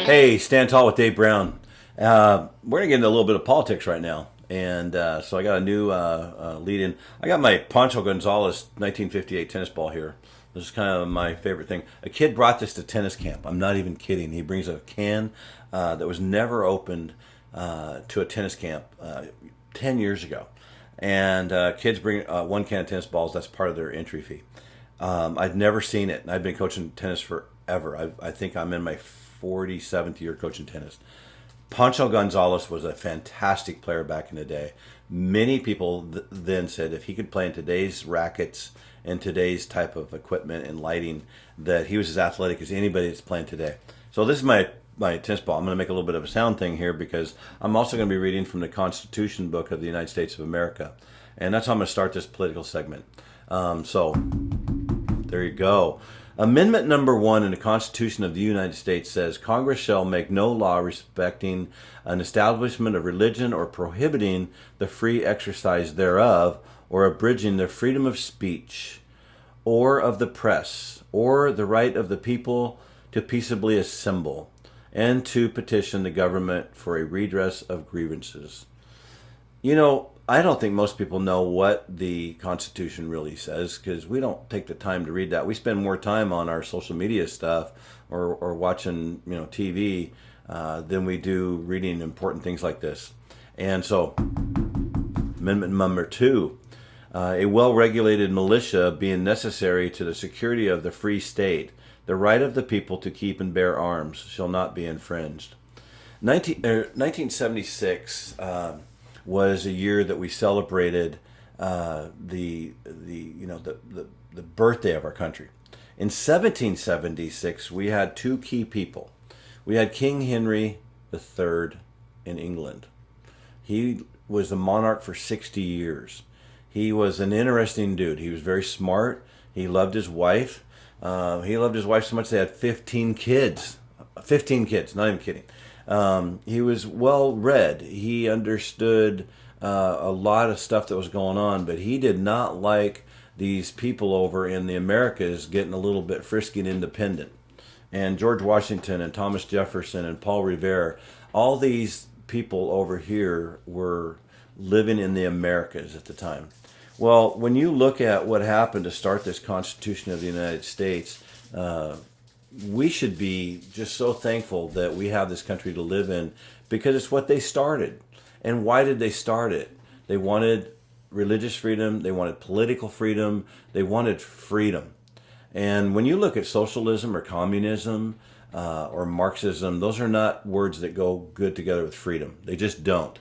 Hey, Stand Tall with Dave Brown. We're going to get into a little bit of politics right now. And so I got a new lead in. I got my Pancho Gonzalez 1958 tennis ball here. This is kind of my favorite thing. A kid brought this to tennis camp. I'm not even kidding. He brings a can that was never opened to a tennis camp 10 years ago. And kids bring one can of tennis balls. That's part of their entry fee. I've never seen it. And I've been coaching tennis forever. I think I'm in my 47th year coaching tennis. Pancho Gonzalez was a fantastic player back in the day. Many people then said if he could play in today's rackets and today's type of equipment and lighting, that he was as athletic as anybody that's playing today. So this is my tennis ball. I'm going to make a little bit of a sound thing here because I'm also going to be reading from the Constitution book of the United States of America. And that's how I'm going to start this political segment. So there you go. Amendment number 1 in the Constitution of the United States says Congress shall make no law respecting an establishment of religion or prohibiting the free exercise thereof or abridging the freedom of speech or of the press or the right of the people to peaceably assemble and to petition the government for a redress of grievances. You know, I don't think most people know what the Constitution really says because we don't take the time to read that. We spend more time on our social media stuff or watching TV than we do reading important things like this. And so, Amendment number 2, a well-regulated militia being necessary to the security of the free state, the right of the people to keep and bear arms shall not be infringed. 1976. Was a year that we celebrated the birthday of our country. In 1776, we had two key people. We had King Henry III in England. He was a monarch for 60 years. He was an interesting dude. He was very smart. He loved his wife. He loved his wife so much they had 15 kids. 15 kids, not even kidding. He was well read. He understood a lot of stuff that was going on, but he did not like these people over in the Americas getting a little bit frisky and independent. And George Washington and Thomas Jefferson and Paul Revere, all these people over here were living in the Americas at the time. Well, when you look at what happened to start this Constitution of the United States, we should be just so thankful that we have this country to live in because it's what they started. And why did they start it? They wanted religious freedom. They wanted political freedom. They wanted freedom. And when you look at socialism or communism or Marxism, those are not words that go good together with freedom. They just don't.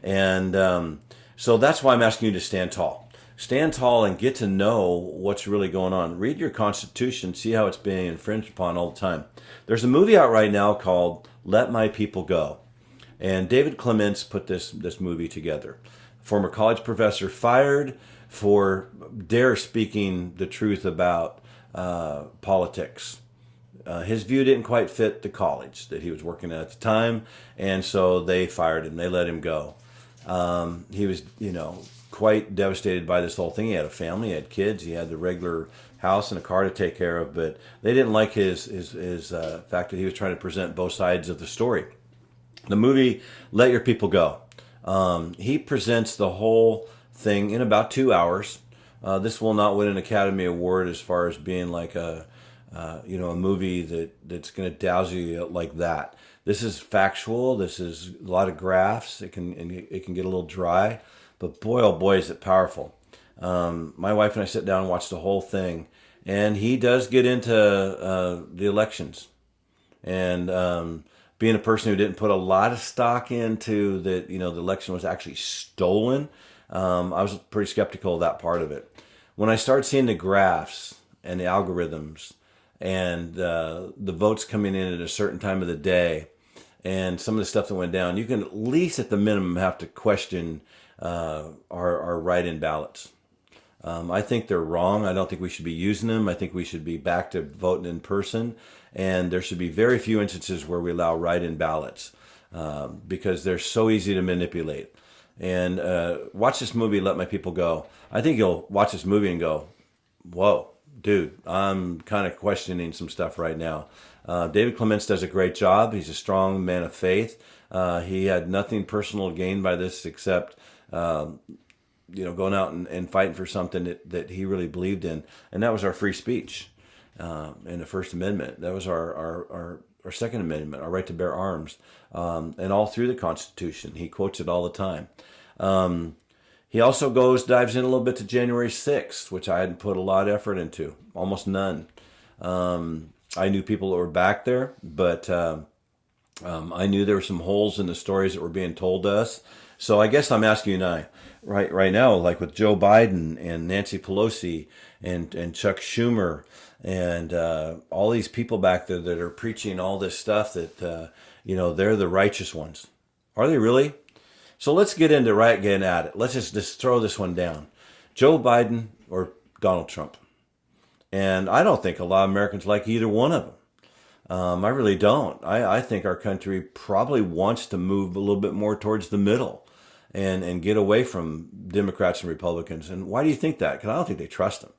And so that's why I'm asking you to stand tall. Stand tall and get to know what's really going on. Read your Constitution, see how it's being infringed upon all the time. There's a movie out right now called Let My People Go. And David Clements put this movie together. Former college professor fired for dare speaking the truth about politics. His view didn't quite fit the college that he was working at the time, and so they fired him. They let him go. He was, quite devastated by this whole thing. He had a family, he had kids, he had the regular house and a car to take care of, but they didn't like his fact that he was trying to present both sides of the story. The movie Let Your People Go. He presents the whole thing in about 2 hours. This will not win an Academy Award as far as being like a movie that's going to dazzle you like that. This is factual. This is a lot of graphs. It can get a little dry. But boy, oh boy, is it powerful. My wife and I sit down and watch the whole thing. And he does get into the elections. And being a person who didn't put a lot of stock into that, the election was actually stolen, I was pretty skeptical of that part of it. When I started seeing the graphs and the algorithms and the votes coming in at a certain time of the day and some of the stuff that went down, you can at least at the minimum have to question our write-in ballots. I think they're wrong. I don't think we should be using them. I think we should be back to voting in person. And there should be very few instances where we allow write-in ballots because they're so easy to manipulate. And watch this movie, Let My People Go. I think you'll watch this movie and go, whoa, dude, I'm kind of questioning some stuff right now. David Clements does a great job. He's a strong man of faith. He had nothing personal to gain by this except, going out and fighting for something that he really believed in, and that was our free speech and the First Amendment. That was our Second Amendment, our right to bear arms, and all through the Constitution. He quotes it all the time. He also dives in a little bit to January 6th, which I hadn't put a lot of effort into, almost none. I knew people that were back there, but I knew there were some holes in the stories that were being told to us. So I guess I'm asking you and right now, like with Joe Biden and Nancy Pelosi and Chuck Schumer and all these people back there that are preaching all this stuff that, they're the righteous ones. Are they really? So let's get getting at it. Let's just throw this one down. Joe Biden or Donald Trump. And I don't think a lot of Americans like either one of them. I really don't. I think our country probably wants to move a little bit more towards the middle and get away from Democrats and Republicans. And why do you think that? Because I don't think they trust them.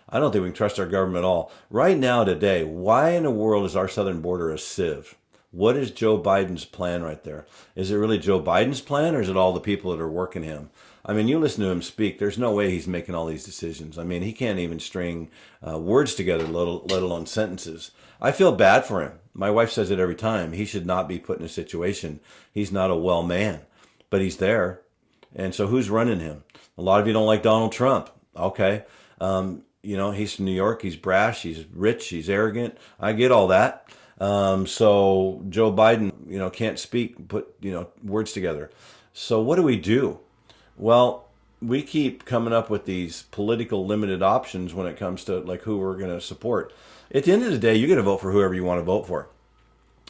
I don't think we can trust our government at all. Right now, today, why in the world is our southern border a sieve? What is Joe Biden's plan right there? Is it really Joe Biden's plan, or is it all the people that are working him? I mean, you listen to him speak, there's no way he's making all these decisions. I mean, he can't even string words together, let alone sentences. I feel bad for him. My wife says it every time. He should not be put in a situation. He's not a well man, but he's there. And so who's running him? A lot of you don't like Donald Trump. Okay. He's from New York. He's brash. He's rich. He's arrogant. I get all that. So Joe Biden, can't put words together. So what do we do? Well, we keep coming up with these political limited options when it comes to like who we're going to support. At the end of the day, you get to vote for whoever you want to vote for.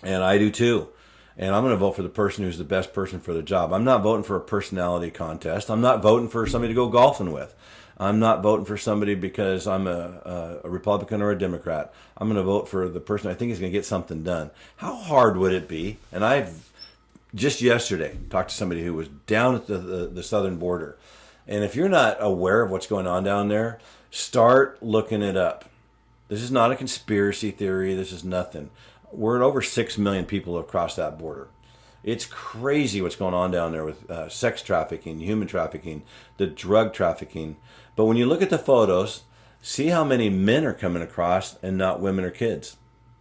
And I do too. And I'm going to vote for the person who's the best person for the job. I'm not voting for a personality contest. I'm not voting for somebody to go golfing with. I'm not voting for somebody because I'm a Republican or a Democrat. I'm going to vote for the person I think is going to get something done. How hard would it be? And I've just yesterday talked to somebody who was down at the southern border. And if you're not aware of what's going on down there, start looking it up. This is not a conspiracy theory. This is nothing. We're at over 6 million people across that border. It's crazy what's going on down there with sex trafficking, human trafficking, the drug trafficking. But when you look at the photos, see how many men are coming across and not women or kids.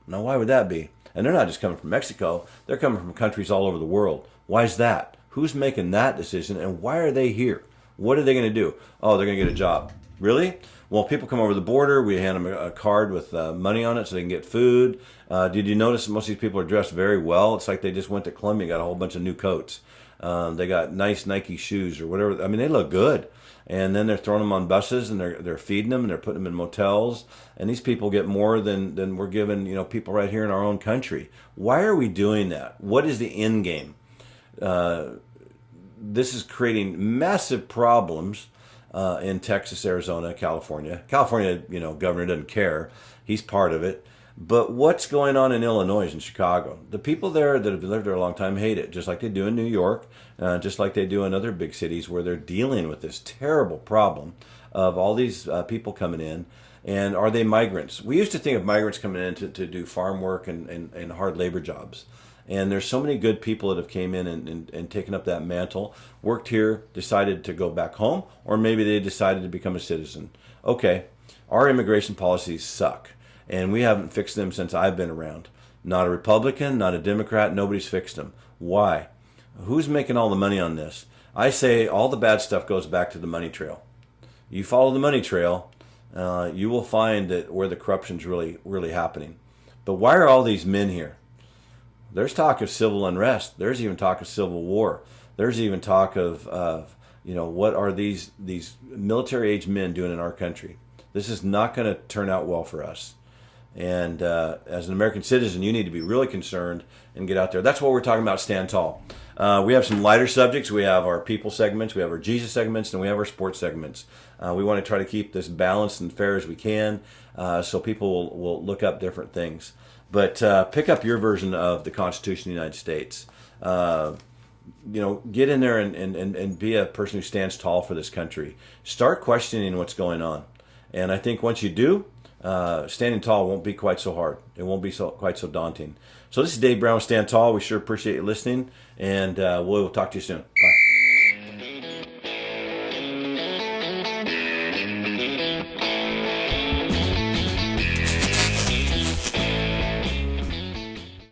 Now, why would that be? And they're not just coming from Mexico. They're coming from countries all over the world. Why is that? Who's making that decision, and why are they here? What are they going to do? Oh, they're going to get a job. Really? Well, people come over the border. We hand them a card with money on it so they can get food. Did you notice most of these people are dressed very well? It's like they just went to Columbia and got a whole bunch of new coats. They got nice Nike shoes or whatever. I mean, they look good. And then they're throwing them on buses and they're feeding them and they're putting them in motels. And these people get more than we're giving people right here in our own country. Why are we doing that? What is the end game? This is creating massive problems in Texas, Arizona, California. California, governor doesn't care. He's part of it. But what's going on in Illinois and Chicago? The people there that have lived there a long time hate it, just like they do in New York, just like they do in other big cities where they're dealing with this terrible problem of all these people coming in. And are they migrants? We used to think of migrants coming in to do farm work and hard labor jobs. And there's so many good people that have came in and taken up that mantle, worked here, decided to go back home, or maybe they decided to become a citizen. Okay, our immigration policies suck. And we haven't fixed them since I've been around. Not a Republican, not a Democrat, nobody's fixed them. Why? Who's making all the money on this? I say all the bad stuff goes back to the money trail. You follow the money trail, you will find that where the corruption's really, really happening. But why are all these men here? There's talk of civil unrest. There's even talk of civil war. There's even talk of what are these military-age men doing in our country? This is not going to turn out well for us. And as an American citizen, you need to be really concerned and get out there. That's what we're talking about, Stand Tall. We have some lighter subjects. We have our people segments, we have our Jesus segments, and we have our sports segments. We want to try to keep this balanced and fair as we can so people will look up different things. But pick up your version of the Constitution of the United States. Get in there and be a person who stands tall for this country. Start questioning what's going on. And I think once you do, standing tall won't be quite so hard. It won't be quite so daunting. So this is Dave Brown with Stand Tall. We sure appreciate you listening, and we'll talk to you soon. Bye.